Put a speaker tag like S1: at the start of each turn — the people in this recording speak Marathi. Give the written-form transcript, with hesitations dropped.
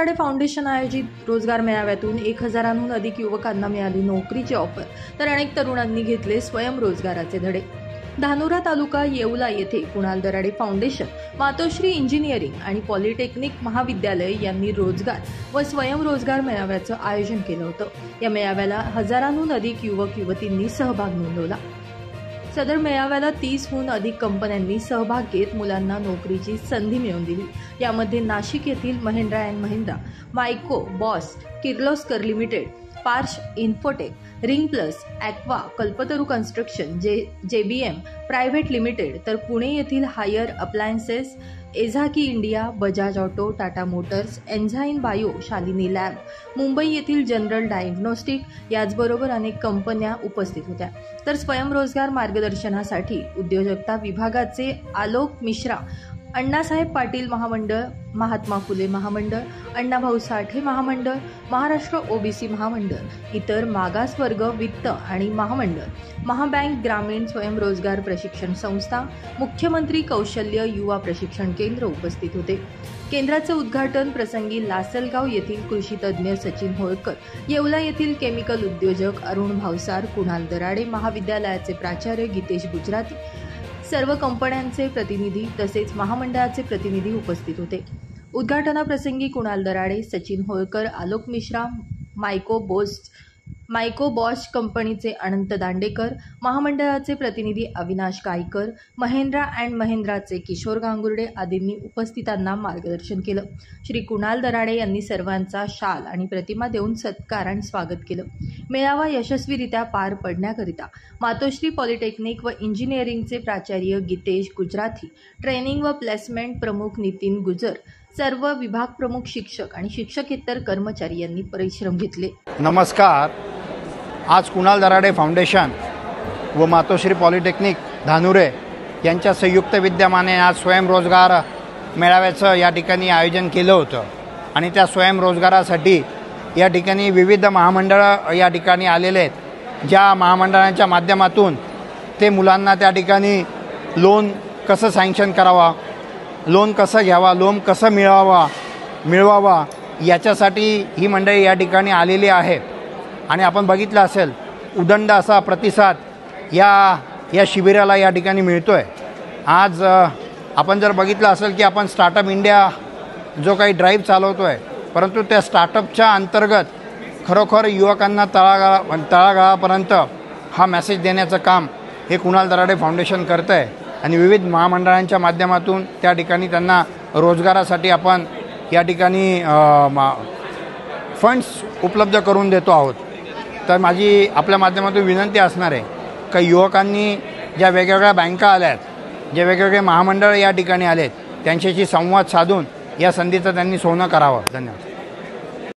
S1: दराडे फाउंडेशन आयोजित रोजगार मेळाव्यातून 1000हून अधिक युवकांना मिळाली नोकरीची ऑफर, तर अनेक तरुणांनी घेतले स्वयंरोजगाराचे धडे। धानोरा तालुका येवला येथे कुणाल दराडे फाउंडेशन, मातोश्री इंजिनिअरिंग आणि पॉलिटेक्निक महाविद्यालय यांनी रोजगार व स्वयंरोजगार मेळाव्याचं आयोजन केलं होतं। या मेळाव्याला हजारांहून अधिक युवक युवतींनी सहभाग नोंदवला। सदर मेळाव्याला 30हून अधिक कंपन्यांनी सहभाग घेत मुलांना नोकरीची संधी मिळवून दिली। यामध्ये नाशिक येथील Mahindra and Mahindra, Mico, Bosch, Kirloskar limited, Parsh infotech, ring plus, aqua, Kalpataru construction, JBM private limited, तर पुणे येथील Haier appliances, Yazaki India, Bajaj auto, Tata motors, Enzene bio, Shalini lab, Mumbai येथील जनरल डायग्नोस्टिक याचबरोबर अनेक कंपन्या उपस्थित होत्या। तर स्वयंरोजगार मार्गदर्शनासाठी उद्योजकता विभागाचे आलोक मिश्रा, अण्णासाहेब पाटील महामंडळ, महात्मा फुले महामंडळ, अण्णाभाऊ साठे महामंडळ, महाराष्ट्र ओबीसी महामंडळ, इतर मागासवर्ग वित्त आणि महामंडळ, महाबँक, ग्रामीण स्वयंरोजगार प्रशिक्षण संस्था, मुख्यमंत्री कौशल्य युवा प्रशिक्षण केंद्र उपस्थित होते। केंद्राचे उद्घाटन प्रसंगी लासलगाव येथील कृषी तज्ज्ञ सचिन होळकर, येवला येथील केमिकल उद्योजक अरुण भावसार, कुणाल दराडे महाविद्यालयाचे प्राचार्य गीतेश गुजराती, सर्व कंपन्यांचे प्रतिनिधी तसेच महामंडळाचे प्रतिनिधी उपस्थित होते। उद्घाटनाप्रसंगी कुणाल दराडे, सचिन होळकर, आलोक मिश्रा, मायको बॉश कंपनीचे अनंत दांडेकर, महामंडळाचे प्रतिनिधी अविनाश गायकर, महिंद्रा अँड महिंद्राचे किशोर गांगुर्डे आदींनी उपस्थितांना मार्गदर्शन केलं। श्री कुणाल दराडे यांनी सर्वांचा शाल आणि प्रतिमा देऊन सत्कार आणि स्वागत केलं। मेळावा यशस्वीरित्या पार पडण्याकरिता मातोश्री पॉलिटेक्निक व इंजिनिअरिंगचे प्राचार्य गीतेश गुजराती, ट्रेनिंग व प्लेसमेंट प्रमुख नितीन गुजर, सर्व विभाग प्रमुख शिक्षक आणि शिक्षकेतर कर्मचारी यांनी परिश्रम घेतले।
S2: नमस्कार। आज कुणाल दराडे फाउंडेशन व मातोश्री पॉलिटेक्निक धानुरे यांच्या संयुक्त विद्यमाने आज स्वयंरोजगार मेळाव्याचं या ठिकाणी आयोजन केलं होतं आणि त्या स्वयंरोजगारासाठी या ठिकाणी विविध महामंडळं या ठिकाणी आलेले आहेत। ज्या महामंडळांच्या माध्यमातून ते मुलांना त्या ठिकाणी लोन कसं सँक्शन करावा, लोन कसं घ्यावा, लोन कसं मिळवावा याच्यासाठी ही मंडळी या ठिकाणी आलेली आहे आणि आपण बघितलं असेल उदंड असा प्रतिसाद या शिबिराला या ठिकाणी मिळतो आहे। आज आपण जर बघितलं असेल की आपण स्टार्टअप इंडिया जो काही ड्राईव्ह चालवतो आहे, परंतु त्या स्टार्टअपच्या अंतर्गत खरोखर युवकांना तळागाळापर्यंत हा मेसेज देण्याचं काम हे कुणाल दराडे फाउंडेशन करतं आहे आणि विविध महामंडळांच्या माध्यमातून त्या ठिकाणी त्यांना रोजगारासाठी आपण या ठिकाणी फंड्स उपलब्ध करून देतो आहोत। तर माझी आपल्या माध्यमातून विनंती असणार आहे की युवकांनी ज्या वेगवेगळ्या बँका आल्या आहेत, जे वेगवेगळे महामंडळ या ठिकाणी आलेत, त्यांच्याशी संवाद साधून या संधीचं त्यांनी सोनं करावं। धन्यवाद।